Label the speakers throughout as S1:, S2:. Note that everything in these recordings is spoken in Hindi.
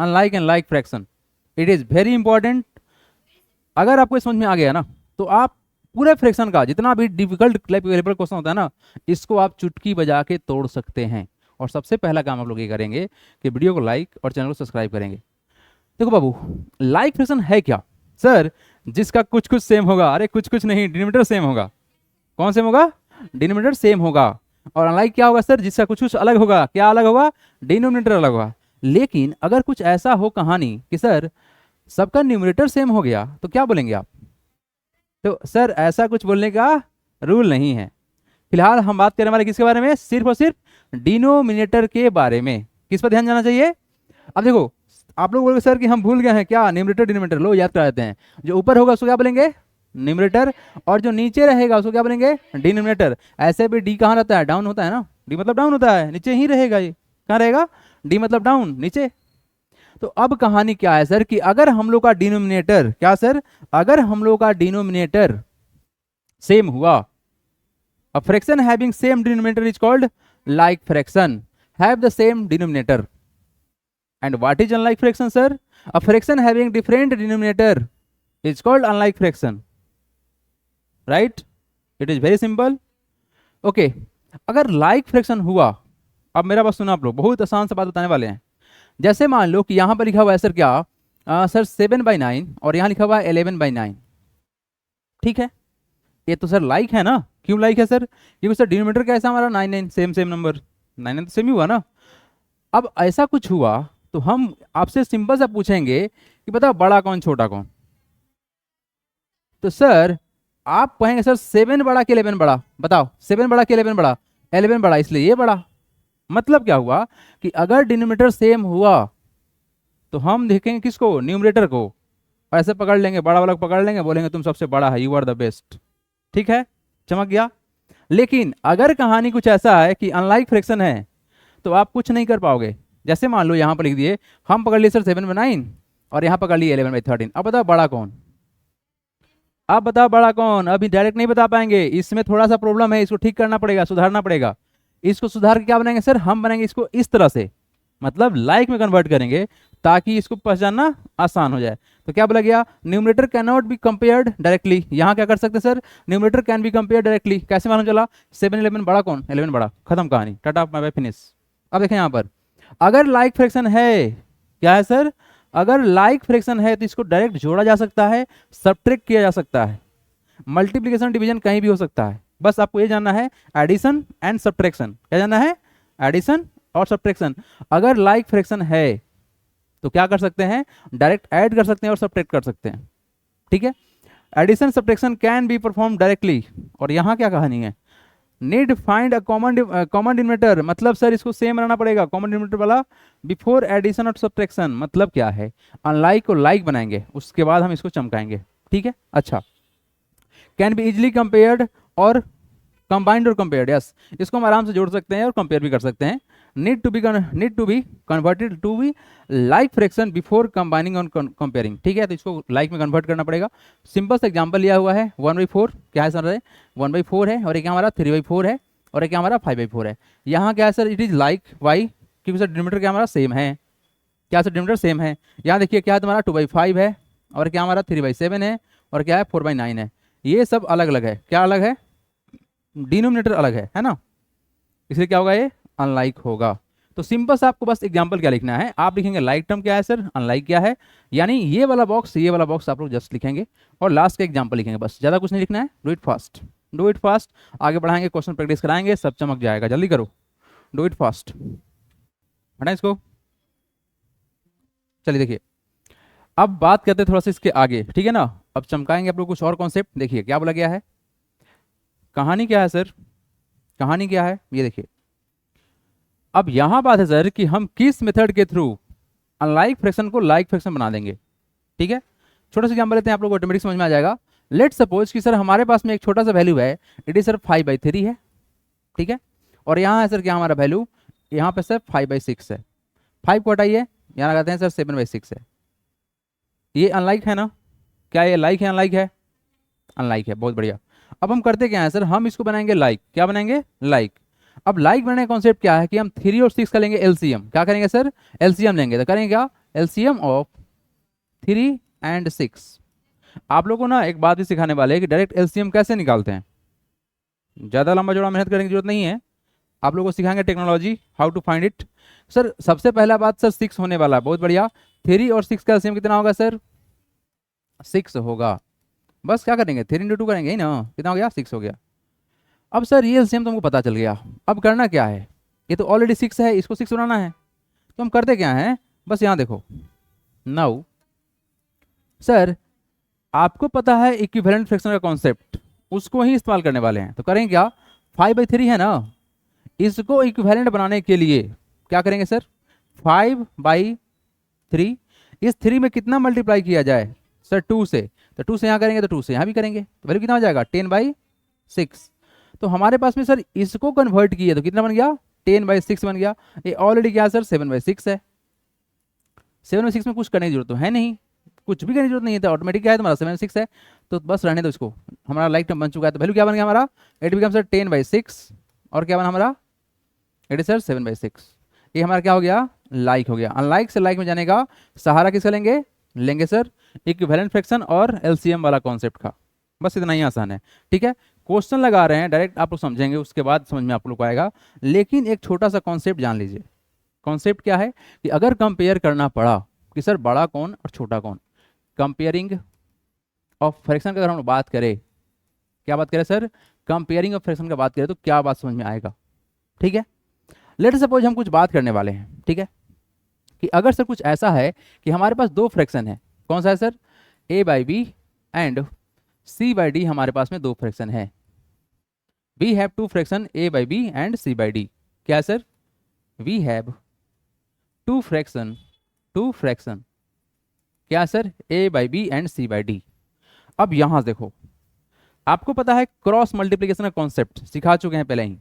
S1: Unlike and like fraction, it is very important. अगर आपको समझ में आ गया ना तो आप पूरे फ्रैक्शन का जितना भी डिफिकल्ट लेवल क्वेश्चन होता है ना, इसको आप चुटकी बजा के तोड़ सकते हैं। और सबसे पहला काम आप लोग ये करेंगे कि वीडियो को लाइक और चैनल को सब्सक्राइब करेंगे। देखो बाबू, लाइक फ्रैक्शन है क्या? सर, जिसका कुछ कुछ सेम होगा। अरे कुछ कुछ नहीं, डिनोमिनेटर सेम होगा। कौन सेम होगा? डिनोमिनेटर सेम होगा। और अनलाइक क्या होगा सर? जिसका कुछ कुछ अलग होगा। क्या अलग होगा? डिनोमिनेटर अलग होगा। लेकिन अगर कुछ ऐसा हो कहानी कि सर सबका न्यूमरेटर सेम हो गया, तो क्या बोलेंगे आप? तो सर ऐसा कुछ बोलने का रूल नहीं है। फिलहाल हम बात करने वाले किसके बारे में? सिर्फ और सिर्फ डिनोमिनेटर के बारे में। किस पर ध्यान जाना चाहिए? अब देखो, आप लोग बोलोगे सर कि हम भूल गए हैं क्या न्यूमरेटर डिनोमिनेटर। लो याद करा देते हैं। जो ऊपर होगा उसको क्या बोलेंगे? न्यूमरेटर। और जो नीचे रहेगा उसको क्या बोलेंगे? डिनोमिनेटर। ऐसे भी डी कहाँ रहता है? डाउन होता है ना। डी मतलब डाउन होता है, नीचे ही रहेगा। ये कहाँ रहेगा? डी मतलब डाउन, नीचे। तो अब कहानी क्या है सर कि अगर हम लोग का डिनोमिनेटर, क्या सर, अगर हम लोग का डिनोमिनेटर सेम हुआ, a fraction having same denominator is called like fraction, have the same denominator. And what is unlike fraction sir? A fraction having different denominator is called unlike fraction, right? It is very simple. Okay, अगर like fraction हुआ, अब मेरा बात सुना आप लोग, बहुत आसान सा बात बताने वाले हैं। जैसे मान लो कि यहाँ पर लिखा हुआ है सर क्या, सर 7/9 और यहाँ लिखा हुआ है 11/9। ठीक है, ये तो सर लाइक है ना। क्यों लाइक है सर? क्योंकि सर डिनोमिनेटर कैसा हमारा 9 सेम सेम नंबर, 9 तो सेम ही हुआ ना। अब ऐसा कुछ हुआ तो हम आपसे सिंपल सा पूछेंगे कि बताओ बड़ा कौन छोटा कौन। तो सर आप कहेंगे सर 7 बड़ा कि 11 बड़ा। बताओ 7 बड़ा कि 11 बड़ा? 11 बड़ा, इसलिए ये बड़ा। मतलब क्या हुआ कि अगर डिनोमिनेटर सेम हुआ तो हम देखेंगे किसको? न्यूमरेटर को। ऐसे पकड़ लेंगे, बड़ा वाला पकड़ लेंगे, बोलेंगे तुम सबसे बड़ा है, यू आर द बेस्ट। ठीक है, चमक गया। लेकिन अगर कहानी कुछ ऐसा है कि अनलाइक फ्रैक्शन है तो आप कुछ नहीं कर पाओगे। जैसे मान लो यहाँ पर लिख दिए, हम पकड़ लिए सर 7/9 और यहाँ पकड़ लिए 11/13। अब बताओ बड़ा कौन? अब बताओ बड़ा कौन? अभी डायरेक्ट नहीं बता पाएंगे, इसमें थोड़ा सा प्रॉब्लम है, इसको ठीक करना पड़ेगा, सुधारना पड़ेगा। इसको सुधार के क्या बनाएंगे सर? हम बनाएंगे इसको इस तरह से, मतलब लाइक में कन्वर्ट करेंगे ताकि इसको पहचानना आसान हो जाए। तो क्या बोला गया? Numerator can not be compared directly. यहाँ क्या कर सकते हैं sir? Numerator can be compare directly. कैसे मालूम चला? 7-11 बड़ा कौन? 11 बड़ा। खत्म कहानी, टाटा बाय बाय, फिनिश। अब देखें यहाँ पर, अगर लाइक फ्रैक्शन है, क्या है सर? अगर लाइक फ्रैक्शन है तो इसको डायरेक्ट जोड़ा जा सकता है, सब्ट्रैक्ट किया जा सकता है, मल्टीप्लीकेशन डिवीजन कहीं भी हो सकता है। बस आपको ये जानना है एडिशन एंड सब्ट्रैक्शन। क्या जानना है? एडिशन और सब्ट्रैक्शन। अगर लाइक फ्रैक्शन है तो क्या कर सकते हैं? डायरेक्ट ऐड कर सकते हैं और सब्ट्रैक्ट कर सकते हैं। ठीक है, addition subtraction can be perform directly. और यहाँ क्या कहानी है? Need find a common denominator, मतलब सर इसको सेम रहना पड़ेगा कॉमन डिनोमिनेटर वाला बिफोर एडिशन और सब्ट्रैक्शन। मतलब क्या है? अनलाइक को लाइक बनाएंगे, उसके बाद हम इसको चमकाएंगे। ठीक है, अच्छा। कैन बी इजिली कंपेयर्ड और कंबाइंड और कंपेयर्ड, यस, इसको हम आराम से जोड़ सकते हैं और कंपेयर भी कर सकते हैं। Need to be converted to be like fraction before combining और कंपेयरिंग। ठीक है, तो इसको लाइक में कन्वर्ट करना पड़ेगा। सिंपल सा एग्जांपल लिया हुआ है 1/4। क्या है सर? 1/4 है, और एक हमारा 3/4 है, और एक हमारा 5/4 है। यहाँ क्या है sir? It is like why, क्योंकि सर डिनोमिनेटर क्या हमारा सेम है। क्या सर? डिनोमिनेटर सेम है। यहाँ देखिए क्या है तुम्हारा 2/5 है, और क्या हमारा 3/7 है, और क्या है 4/9 है। ये सब अलग अलग है। क्या अलग है? डिनोमिनेटर अलग है ना। इसलिए क्या होगा? ये अनलाइक होगा। तो सिंपल सा आपको बस एग्जांपल क्या लिखना है, आप लिखेंगे लाइक टर्म क्या है सर, अनलाइक क्या है, यानी ये वाला बॉक्स आप लोग जस्ट लिखेंगे और लास्ट का एग्जांपल लिखेंगे, बस ज़्यादा कुछ नहीं लिखना है। Do it fast. आगे बढ़ाएंगे, क्वेश्चन प्रैक्टिस कराएंगे, सब चमक जाएगा। जल्दी करो, डू इट फास्ट। हटा इसको। चलिए देखिए, अब बात करते हैं थोड़ा सा इसके आगे। ठीक है ना, अब चमकाएंगे आप लोग कुछ और कॉन्सेप्ट। देखिए क्या बोला गया है, कहानी क्या है सर? कहानी क्या है ये देखिए। अब यहां बात है सर कि हम किस मेथड के थ्रू अनलाइक फ्रैक्शन को लाइक फ्रैक्शन बना देंगे। ठीक है, छोटा सा एग्जांपल लेते हैं, आप लोग ऑटोमेटिक समझ में आ जाएगा। लेट सपोज कि सर हमारे पास में एक छोटा सा वैल्यू है, इट इज सर 5/3 है। ठीक है, और यहाँ है सर क्या हमारा वैल्यू, यहाँ पे सर 5/6 है। 5 को हटाइए, यहाँ लगाते हैं सर 7/6 है। ये अनलाइक है ना? क्या ये लाइक है? अनलाइक है? अनलाइक है, बहुत बढ़िया। अब हम करते क्या है सर, हम इसको बनाएंगे लाइक। क्या बनाएंगे? लाइक। अब लाइक बनाने का कॉन्सेप्ट क्या है कि हम 3 और 6 का लेंगे एलसीएम। क्या करेंगे सर? एलसीएम लेंगे। तो करेंगे क्या? LCM of 3 and 6। आप लोगों को ना एक बात भी सिखाने वाले हैं कि डायरेक्ट एलसीएम कैसे निकालते हैं। ज़्यादा लंबा चौड़ा मेहनत करने की जरूरत नहीं है, आप लोगों को सिखाएंगे technology how to find it. Sir सबसे पहला बात सर 6 होने वाला है, बहुत बढ़िया। 3 और 6 का एलसीएम कितना होगा सर? 6 होगा। बस क्या करेंगे, 3 इंटू 2 करेंगे ही ना, कितना हो गया? 6 हो गया। अब सर ये एलसीएम तुमको पता चल गया, अब करना क्या है? ये तो ऑलरेडी 6 है, इसको 6 बनाना है। तो हम करते क्या है, बस यहाँ देखो। नाउ सर आपको पता है इक्विवेलेंट फ्रैक्शन का कॉन्सेप्ट, उसको ही इस्तेमाल करने वाले हैं। तो करेंगे क्या, 5/3 है ना, इसको इक्विवेलेंट बनाने के लिए क्या करेंगे सर? 5/3। इस 3 में कितना मल्टीप्लाई किया जाए सर? 2 से। तो 2 से यहाँ करेंगे तो 2 से यहाँ भी करेंगे, तो वैल्यू कितना हो जाएगा? 10/6। तो हमारे पास में सर इसको कन्वर्ट किए तो कितना बन गया? 10/6 बन गया। ये ऑलरेडी क्या सर? 7/6 है। 7/6 में कुछ करने की जरूरत तो है नहीं, कुछ भी करने की जरूरत नहीं है, तो ऑटोमेटिक क्या है तुम्हारा? 7/6 है। तो बस रहने दो इसको, हमारा लाइक टर्म बन चुका है। तो वैल्यू क्या बन गया हमारा? इट बिकम सर 10/6 और क्या बना हमारा? It is sir 7/6। ये हमारा क्या हो गया? लाइक हो गया। अनलाइक से लाइक में जाने का सहारा किसका लेंगे? लेंगे सर इक्विवेलेंट फ्रैक्शन और एलसीएम वाला कॉन्सेप्ट का। बस इतना ही आसान है, ठीक है। क्वेश्चन लगा रहे हैं, डायरेक्ट आप लोग समझेंगे, उसके बाद समझ में आप लोग को आएगा। लेकिन एक छोटा सा कॉन्सेप्ट जान लीजिए। कॉन्सेप्ट क्या है कि अगर कंपेयर करना पड़ा कि सर बड़ा कौन और छोटा कौन, कंपेयरिंग ऑफ फ्रैक्शन का अगर हम बात करें, क्या बात करें सर? कंपेयरिंग ऑफ फ्रैक्शन का बात करें तो क्या बात समझ में आएगा? ठीक है, लेट सपोज हम कुछ बात करने वाले हैं, ठीक है, कि अगर सर कुछ ऐसा है कि हमारे पास 2 फ्रैक्शन है, कौन सा है सर? a/b and c/d। हमारे पास में 2 फ्रैक्शन है। We have 2 fraction a/b and c/d। क्या है सर? वी हैव 2 फ्रैक्शन क्या सर? a/b and c/d। अब यहां देखो, आपको पता है क्रॉस मल्टीप्लीकेशन का कॉन्सेप्ट सिखा चुके हैं पहले ही,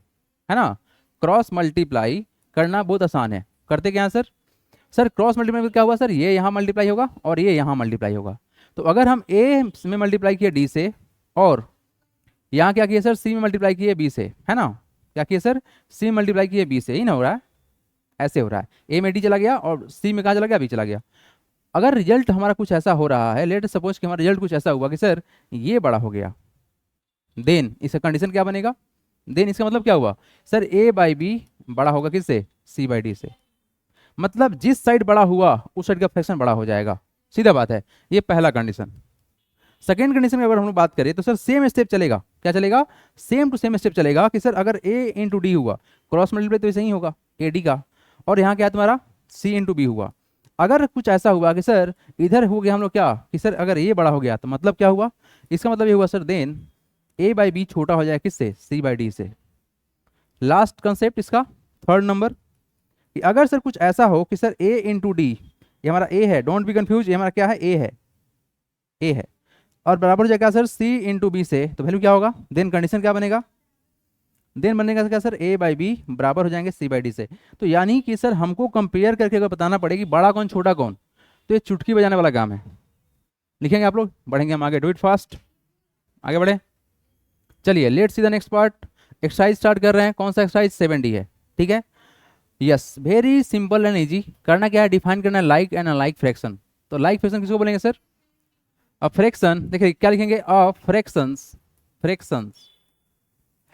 S1: है ना। क्रॉस मल्टीप्लाई करना बहुत आसान है। करते क्या है सर? सर क्रॉस मल्टीप्लाई में क्या हुआ सर? ये यहाँ मल्टीप्लाई होगा और ये यहाँ मल्टीप्लाई होगा। तो अगर हम ए में मल्टीप्लाई किए डी से और यहाँ क्या किए सर? सी में मल्टीप्लाई किए बी से, है ना। क्या किए सर? सी में मल्टीप्लाई किए बी से, ही ना हो रहा है, ऐसे हो रहा है। ए में डी चला गया और सी में कहाँ चला गया? बी चला गया। अगर रिजल्ट हमारा कुछ ऐसा हो रहा है, लेट सपोज कि हमारा रिजल्ट कुछ ऐसा हुआ कि सर ये बड़ा हो गया, देन इसका कंडीशन क्या बनेगा? देन इसका मतलब क्या हुआ सर? a/b बड़ा होगा किससे? c/d से। मतलब जिस साइड बड़ा हुआ उस साइड का फ्रैक्शन बड़ा हो जाएगा, सीधा बात है। ये पहला कंडीशन। सेकेंड कंडीशन में अगर हम लोग बात करें तो सर सेम स्टेप चलेगा। क्या चलेगा? सेम टू सेम स्टेप चलेगा कि सर अगर a इंटू डी हुआ, क्रॉस मल्टीप्लाई तो ऐसे ही होगा ad का, और यहाँ क्या है तुम्हारा? c इंटू बी हुआ। अगर कुछ ऐसा हुआ कि सर इधर हो गया हम लोग क्या कि सर अगर ये बड़ा हो गया तो मतलब क्या हुआ? इसका मतलब ये हुआ सर देन a/b छोटा हो जाए किससे? c/d से। लास्ट कंसेप्ट इसका, थर्ड नंबर, कि अगर सर कुछ ऐसा हो कि सर a इंटू डी, ये हमारा a है, डोंट बी कंफ्यूज, ये हमारा क्या है? a है और बराबर हो जाएगा सर c इंटू बी से, तो वैल्यू क्या होगा? देन कंडीशन क्या बनेगा? देन बनेगा क्या सर? a/b बराबर हो जाएंगे c/d से। तो यानी कि सर हमको कंपेयर करके अगर बताना पड़ेगी बड़ा कौन छोटा कौन, तो ये चुटकी बजाने वाला काम है। लिखेंगे आप लोग, बढ़ेंगे हम आगे, डू इट फास्ट, आगे बढ़े। चलिए let's see the next part. Exercise start कर रहे हैं। कौन सा एक्सरसाइज? 7D है, ठीक है। Yes, very simple and easy. करना क्या है? डिफाइन करना है लाइक एंड अनलाइक फ्रैक्शन। तो लाइक फ्रैक्शन किसको बोलेंगे सर? अ फ्रैक्शन, देखिए क्या लिखेंगे? A fractions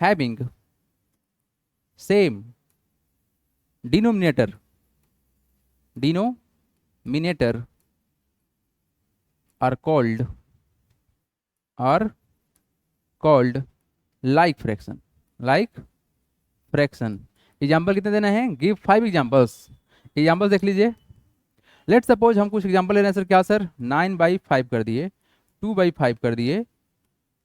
S1: having same denominator are called like fraction. Example कितने देना है? Give 5 examples. एग्जाम्पल देख लीजिए। लेट सपोज हम कुछ एग्जाम्पल ले रहे हैं सर। क्या सर? 9/5 कर दिए, 2/5 कर दिए,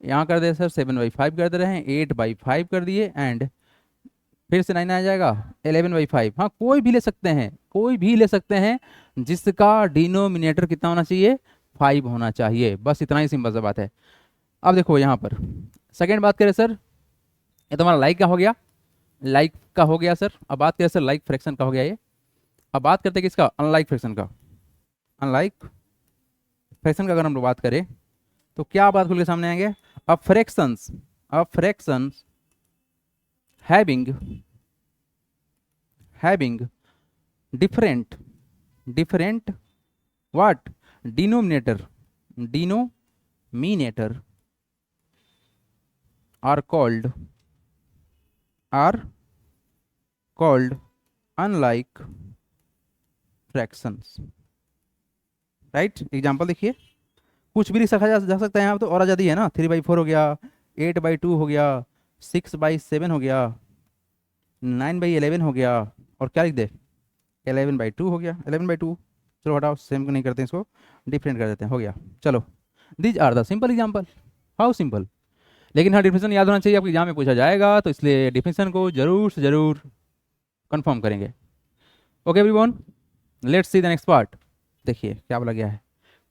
S1: यहाँ कर दे सर 7/5 कर दे रहे हैं, 8/5 कर दिए, एंड फिर से 9 आ जाएगा, 11/5। हाँ कोई भी ले सकते हैं, जिसका डिनोमिनेटर कितना होना चाहिए? 5 होना चाहिए। बस इतना ही सिंपल सा बात है। अब देखो यहाँ पर सेकेंड बात करें सर, ये तो हमारा लाइक का हो गया, सर। अब बात करें सर लाइक फ्रैक्शन का हो गया ये। अब बात करते हैं किसका? अनलाइक फ्रैक्शन का। अनलाइक फ्रैक्शन का अगर हम लोग बात करें तो क्या बात खुल के सामने आएंगे? A fractions having different what, denominator, denominator are called unlike fractions, right. Example देखिए, कुछ भी लिख सका जा सकता है यहाँ पे, तो और आज़ादी है ना। 3/4 हो गया, 8/2 हो गया, 6/7 हो गया, 9/11 हो गया, और क्या लिख दे, 11/2 हो गया, 11/2। चलो हटाओ, सेम नहीं करते हैं इसको, डिफरेंट कर देते हैं, हो गया। चलो, these are the simple example. How simple. लेकिन हाँ, डिफिनेशन याद होना चाहिए, आपके एग्जाम में पूछा जाएगा, तो इसलिए डिफिनेशन को जरूर से जरूर कंफर्म करेंगे। Okay everyone, let's see the next part. देखिए क्या बोला गया है।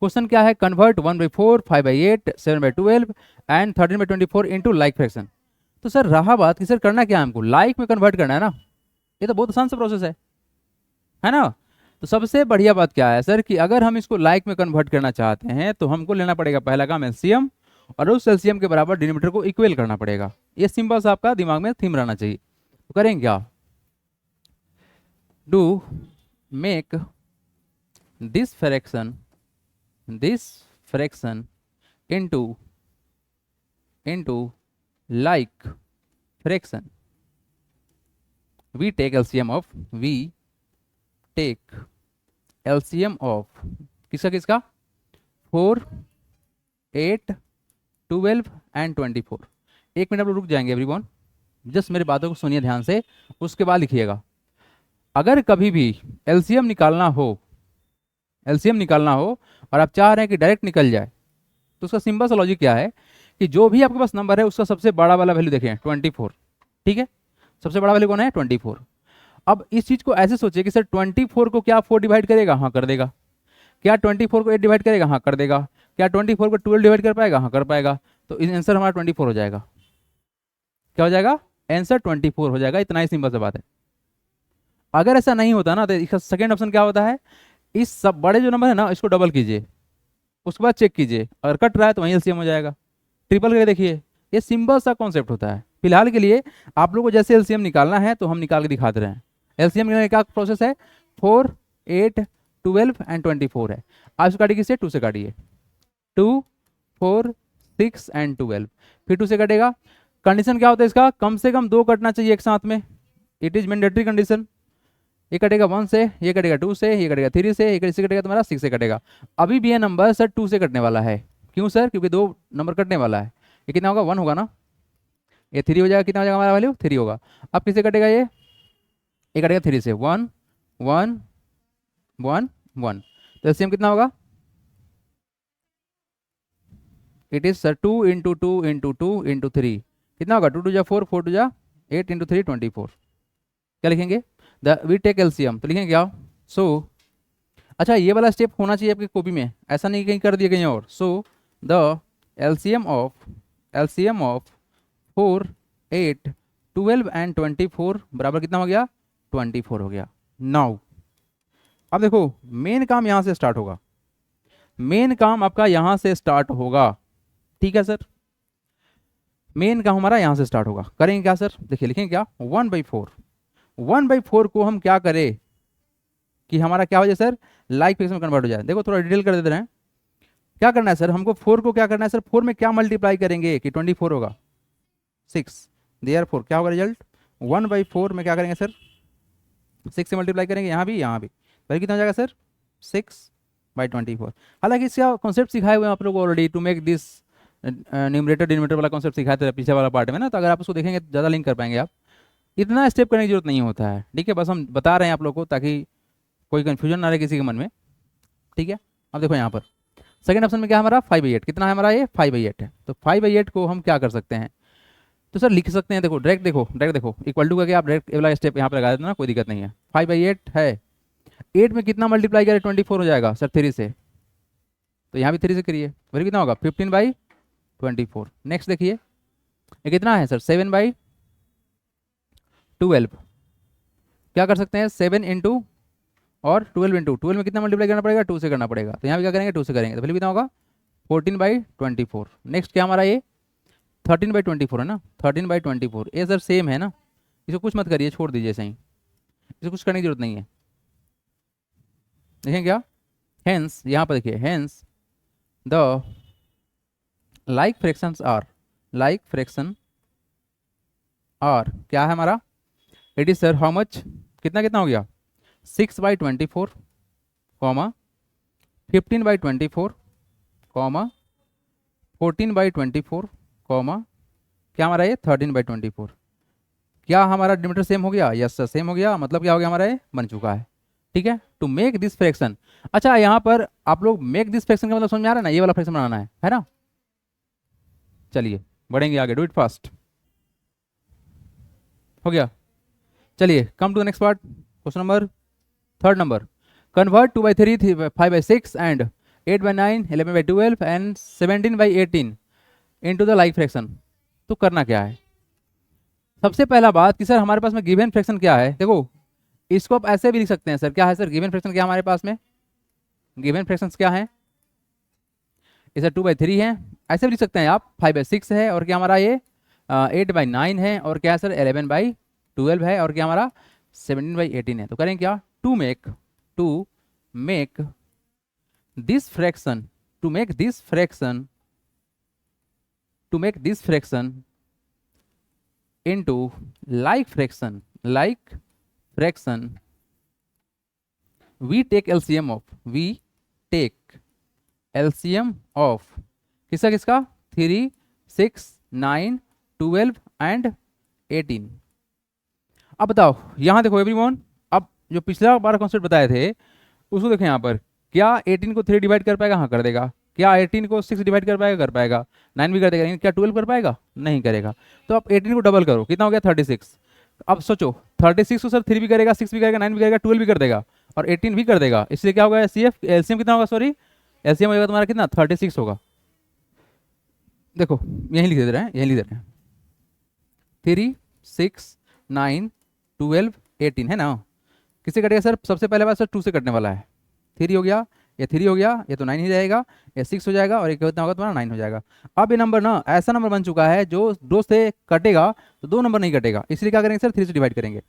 S1: क्वेश्चन क्या है, convert 1/4, 5/8, 7/12 and 13/24 into like fraction. तो सर रहा बात कि सर करना क्या है, हमको लाइक में कन्वर्ट करना है ना। ये तो बहुत आसान सा प्रोसेस है ना। तो सबसे बढ़िया बात क्या है सर, कि अगर हम इसको लाइक में कन्वर्ट करना चाहते हैं तो हमको लेना पड़ेगा पहला काम एलसीएम, और उस एलसीएम के बराबर डिनोमिनेटर को इक्वल करना पड़ेगा। ये सिंपल सा आपका दिमाग में थीम रहना चाहिए। तो करेंगे क्या, do make this fraction into like fraction, we take LCM of किसका 4, 8, 12 एंड 24। एक मिनट आप लोग रुक जाएंगे एवरीवन, जस्ट मेरी बातों को सुनिए ध्यान से, उसके बाद लिखिएगा। अगर कभी भी एलसीएम निकालना हो और आप चाह रहे हैं कि डायरेक्ट निकल जाए, तो उसका सिंपल सा लॉजिक क्या है कि जो भी आपके पास नंबर है उसका सबसे बड़ा वाला वैल्यू देखें 24, ठीक है। सबसे बड़ा वैल्यू कौन है, 24। अब इस चीज को ऐसे सोचिए कि सर 24 को क्या 4 डिवाइड करेगा, हाँ कर देगा। क्या 24 को 8 डिवाइड करेगा, हाँ कर देगा। क्या 24 को 12 डिवाइड कर पाएगा, हाँ कर पाएगा। तो इस आंसर हमारा 24 हो जाएगा। क्या हो जाएगा, आंसर 24 हो जाएगा। इतना ही सिंपल सा बात है। अगर ऐसा नहीं होता ना, तो इसका सेकेंड ऑप्शन क्या होता है, इस सब बड़े जो नंबर है ना इसको डबल कीजिए, उसके बाद चेक कीजिए, अगर कट रहा है तो वहीं एलसीएम हो जाएगा। ट्रिपल करके देखिए, ये सिंपल सा कॉन्सेप्ट होता है। फिलहाल के लिए आप लोगों को जैसे एलसीएम निकालना है तो हम निकाल के दिखाते रहे हैं। एलसीएम निकालने का प्रोसेस है 4, 8, 12 एंड 24 है। आप इसको काटिए किससे, 2 से काटिए। 2, 4, 6 एंड 12, फिर 2 से कटेगा। कंडीशन क्या होता है इसका, कम से कम 2 कटना चाहिए एक साथ में, इट इज मैंडेटरी कंडीशन। ये कटेगा 1 से, ये कटेगा 2 से, ये कटेगा 3 से, ये किससे कटेगा तुम्हारा 6 से कटेगा। अभी भी ये नंबर सर 2 से कटने वाला है। क्यों सर, क्योंकि 2 नंबर कटने वाला है। ये कितना होगा, 1 होगा ना, ये 3 हो जाएगा। कितना हो जाएगा हमारा वैल्यू, 3 होगा। अब किससे कटेगा, ये कटेगा 3 से, 1 1 1 1। तो एलसीएम कितना होगा, it is sir 2 into 2 into 2 into 3, कितना होगा, 2 2 जा 4, 4 2 जा 8 इंटू 3 24। क्या लिखेंगे, वी टेक एलसीएम, तो लिखेंगे क्या, सो अच्छा ये वाला स्टेप होना चाहिए आपकी कॉपी में, ऐसा नहीं कहीं कर दिया कहीं और। So the LCM of 4, 8, 12 and 24 बराबर कितना हो गया, 24 हो गया। नाउ अब देखो, मेन काम यहां से स्टार्ट होगा, मेन काम आपका यहां से स्टार्ट होगा, ठीक है सर। मेन काम हमारा यहां से स्टार्ट होगा। करेंगे क्या सर, देखिए लिखेंगे क्या, 1/4 को हम क्या करें कि हमारा क्या हो जाए सर, लाइक फ्रैक्शन में कन्वर्ट हो जाए। देखो थोड़ा डिटेल कर देते हैं। क्या करना है सर, हमको 4 को क्या करना है सर, 4 में क्या मल्टीप्लाई करेंगे कि 24 होगा, 6। देयरफॉर क्या होगा रिजल्ट, 1/4 में क्या करेंगे सर, 6 से मल्टीप्लाई करेंगे, यहाँ भी भाई कितना हो जाएगा सर, 6/24। हालांकि इसका कॉन्सेप्ट सिखाए हुए हैं आप लोग already, to make this numerator denominator वाला कॉन्सेप्ट सिखाए थे पीछे वाला पार्ट में ना। तो अगर आप उसको देखेंगे तो ज़्यादा लिंक कर पाएंगे आप। इतना स्टेप करने की जरूरत नहीं होता है, ठीक है। बस हम बता रहे हैं आप लोग को ताकि कोई कंफ्यूजन ना रहे किसी के मन में, ठीक है। अब देखो यहाँ पर सेकंड ऑप्शन में क्या है हमारा, 5/8। कितना है हमारा, ये 5/8 है। तो 5/8 को हम क्या कर सकते हैं, तो सर लिख सकते हैं, देखो डायरेक्ट देखो इक्वल टू करके आप डायरेक्ट वाला स्टेप यहाँ पर लगा देते ना, कोई दिक्कत नहीं है। 5/8 है, 8 में कितना मल्टीप्लाई करें, 24 हो जाएगा सर 3 से, तो यहाँ भी 3 से करिए, फिर कितना होगा 15/24। नेक्स्ट देखिए ये कितना है सर, 7/12। क्या कर सकते हैं, 7 इंटू और 12 इंटू 12 में कितना मल्टीप्लाई करना पड़ेगा, 2 से करना पड़ेगा। तो यहाँ भी क्या करेंगे, 2 से करेंगे, तो फिर कितना होगा 14/24। नेक्स्ट क्या हमारा ये 13/24 है ना, 13/24। ये सर सेम है ना, इसको कुछ मत करिए, छोड़ दीजिए सही, इसको कुछ करने की जरूरत नहीं है। देखें क्या हेंस यहाँ पर देखिए, hence the like fractions are, like fraction are क्या है हमारा, it is sir how much, कितना कितना हो गया, 6/24 कॉमा 15/24 कॉमा 14/24 कॉमा क्या हमारा ये 13/24। क्या हमारा डिनोमिनेटर सेम हो गया, यस सर सेम हो गया, मतलब क्या हो गया हमारा ये बन चुका है। ठीक है, टू मेक दिस फ्रैक्शन, अच्छा यहाँ पर आप लोग मेक दिस फ्रैक्शन का मतलब समझ में आ रहा है ना, ये वाला फ्रैक्शन बनाना है ना। चलिए बढ़ेंगे आगे, डू इट फास्ट, हो गया। चलिए come to the next part, question number third number, convert 2/3 5/6 and 8/9 11/12 and 17/18 into the like fraction. तो करना क्या है, सबसे पहला बात कि सर हमारे पास में गिवन फ्रैक्शन क्या है, देखो इसको आप ऐसे भी लिख सकते हैं सर, क्या है सर गिवन फ्रैक्शन, क्या हमारे पास में गिवन फ्रैक्शंस क्या है, इसे 2/3 है, ऐसे भी लिख सकते हैं आप 5/6 है, और क्या हमारा ये 8/9 है, और क्या है सर 11/12 है, और क्या हमारा 17/18 है। तो करें क्या, to make this fraction, to make this fraction, to make this fraction into like fraction we take LCM of किसका किसका 3 6 9 12 एंड 18। अब बताओ यहां देखो एवरीवन, अब जो पिछला बार कॉन्सेप्ट बताए थे उसको देखो यहाँ पर, क्या 18 को 3 डिवाइड कर पाएगा, हाँ कर देगा, क्या 18 को 6 डिवाइड कर पाएगा, कर पाएगा, 9 भी कर देगा, लेकिन क्या 12 कर पाएगा, नहीं करेगा। तो आप 18 को डबल करो, कितना हो गया 36। अब सोचो 36 को सर 3 भी करेगा, 6 भी करेगा, 9 भी करेगा, 12 भी कर देगा, और 18 भी कर देगा, इसलिए क्या होगा CF एलसीएम कितना होगा, सॉरी एलसीएम होगा तुम्हारा कितना 36 होगा। देखो यहीं लिख दे रहे हैं, यहीं लिख दे रहे हैं 3 6 9 12 18 है ना, किससे कटेगा सर, सबसे पहले बात सर 2 से कटने वाला है, 3 हो गया, ये 3 हो गया, ये तो 9 ही रहेगा, ये 6 हो जाएगा, और ये कितना होगा तुम्हारा 9 हो जाएगा। अब ये नंबर ना ऐसा नंबर बन चुका है जो 2 से कटेगा तो 2 नंबर नहीं कटेगा, इसलिए क्या करेंगे सर 3 से डिवाइड करेंगे, ये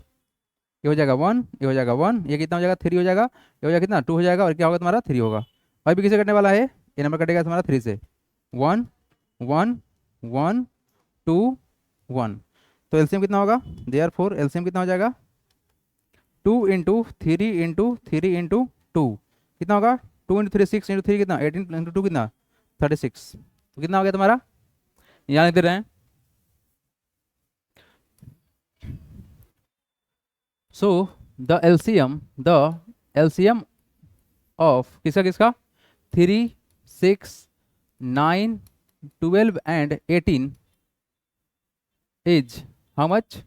S1: हो जाएगा 1, ये हो जाएगा 1, ये कितना हो जाएगा 3 हो जाएगा, ये हो जाएगा कितना 2 हो जाएगा, और क्या होगा तुम्हारा 3 होगा। अभी किससे कटने वाला है, ये नंबर कटेगा तुम्हारा 3 से, 1 1 1 2 1, तो एलसीएम कितना होगा, देयरफॉर एलसीएम कितना हो जाएगा 2 इंटू 3 इंटू 3 इंटू 2 कितना होगा, 2 इंटू 3 6 इंटू 3 कितना 18 इंटू 2 कितना 36, तो कितना हो गया तुम्हारा, यहाँ लिख दे रहे हैं। सो द एलसीएम ऑफ किसका किसका 3 6 9 12 and 18 is how much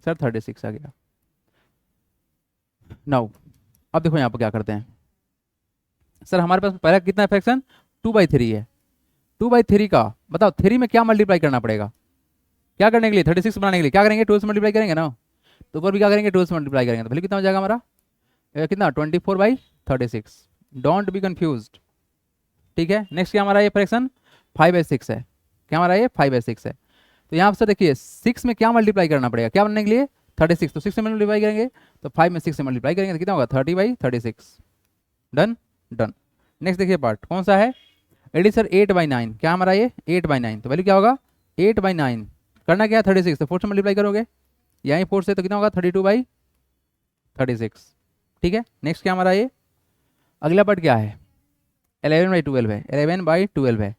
S1: sir 36 आ गया। नाउ अब देखो यहाँ पर क्या करते हैं, सर हमारे पास पहला कितना फ्रैक्शन 2/3 है, 2/3 का बताओ 3 में क्या मल्टीप्लाई करना पड़ेगा, क्या करने के लिए 36 बनाने के लिए क्या करेंगे 12 से मल्टीप्लाई करेंगे ना, तो ऊपर भी क्या करेंगे 12 से मल्टीप्लाई करेंगे, तो पहले कितना हो जाएगा हमारा कितना 24/36, डोंट बी कंफ्यूज। ठीक है, नेक्स्ट क्या हमारा ये फ्रैक्शन 5/6 है, क्या हमारा ये 5/6 है, तो यहाँ से देखिए 6 में क्या मल्टीप्लाई करना पड़ेगा क्या बनने के लिए 36, तो 6 से मल्टीप्लाई करेंगे, तो 5 में 6 से मल्टीप्लाई करेंगे तो कितना होगा 30/36, डन डन। नेक्स्ट देखिए पार्ट कौन सा है, एडी सर 8/9, क्या हमारा ये 8/9, तो वैल्यू क्या होगा 8/9, करना क्या है 36, तो 4 से मल्टीप्लाई करोगे, यहीं 4 से तो कितना होगा 32/36। ठीक है, नेक्स्ट क्या हमारा ये अगला पार्ट क्या है 11/12 है, 11/12 है,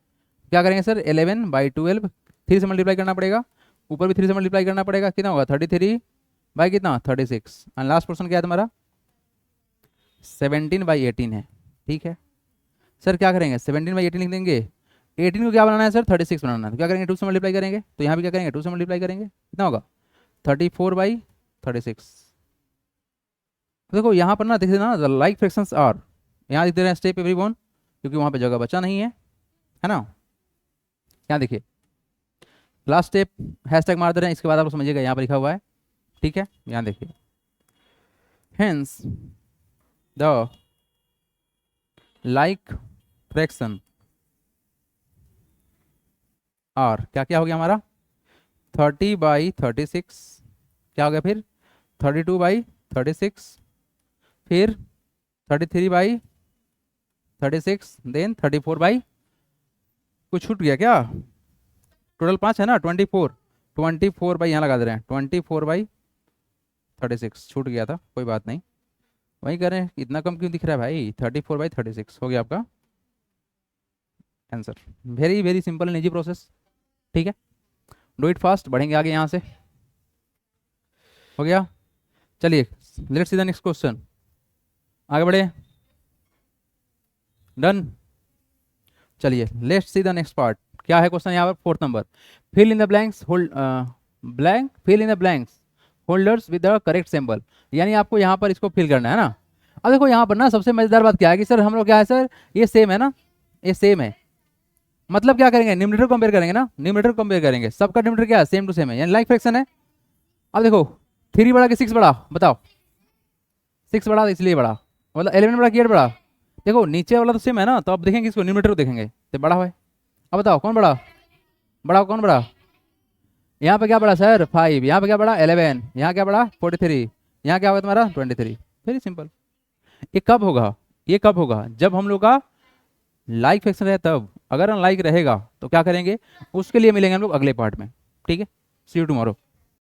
S1: क्या करेंगे सर 11/12 3 से मल्टीप्लाई करना पड़ेगा, ऊपर भी 3 से मल्टीप्लाई करना पड़ेगा, कितना होगा 33/36, एंड लास्ट पोर्शन क्या है तुम्हारा 17/18 है। ठीक है सर क्या करेंगे 17/18 लिख देंगे, 18 को क्या बनाना है सर 36 बनाना है, तो क्या करेंगे 2 से मल्टीप्लाई करेंगे, तो यहाँ भी क्या करेंगे 2 से मल्टीप्लाई करेंगे, कितना होगा 34/36। देखो यहाँ पर ना देखिए ना लाइक फ्रैक्शंस आर, यहाँ लिख दे रहे हैं स्टेप एवरीवन, क्योंकि वहाँ पे जगह बचा नहीं है ना। यहाँ देखिए लास्ट स्टेप हैशटैग मार दे रहे हैं, इसके बाद आप लोग समझिएगा यहाँ पर लिखा हुआ है। ठीक है, यहाँ देखिए hence the like fraction are क्या क्या हो गया हमारा 30/36, क्या हो गया फिर 32/36, फिर 33/36, 36 देन 34/, कुछ छूट गया क्या? टोटल 5 है ना, 24 यहाँ लगा दे रहे हैं, 24/36 छूट गया था, कोई बात नहीं, वही करें, इतना कम क्यों दिख रहा है भाई? 34/36 हो गया आपका answer. Very very simple and easy process, ठीक है, डू इट फास्ट, बढ़ेंगे आगे यहाँ से, हो गया। चलिए let's see the next question, आगे बढ़े, डन। चलिए let's see the next part, क्या है क्वेश्चन यहाँ पर? 4th number, fill in the blanks hold blank, fill in the blanks holders with the correct symbol, यानी आपको यहाँ पर इसको फिल करना है ना। अब देखो यहाँ पर ना सबसे मजेदार बात क्या है कि सर हम लोग क्या है सर, ये सेम है ना, ये सेम है, मतलब क्या करेंगे, न्यूमरेटर कंपेयर करेंगे ना, न्यूमरेटर कंपेयर करेंगे, सबका न्यूमरेटर क्या है, सेम टू सेम है, यानी लाइक फ्रैक्शन है। अब देखो 3 बड़ा कि 6 बड़ा, बताओ। 6 बड़ा इसलिए बड़ा, मतलब 11 बड़ा कि 8 बड़ा, देखो नीचे वाला तो सेम है ना, तो अब देखेंगे इसको, न्यूमरेटर को देखेंगे तो बड़ा है। अब बताओ कौन बड़ा, बड़ा कौन बड़ा? यहाँ पे क्या बड़ा सर? 5, यहाँ पे क्या बड़ा? 11, यहाँ क्या बड़ा? 43, यहाँ क्या होगा तुम्हारा? 23। Very simple. ये कब होगा, ये कब होगा? जब हम लोग का लाइक फ्रैक्शन रहे तब, अगर अनलाइक रहेगा तो क्या करेंगे, उसके लिए मिलेंगे हम लोग अगले पार्ट में, ठीक है। सी यू टुमारो।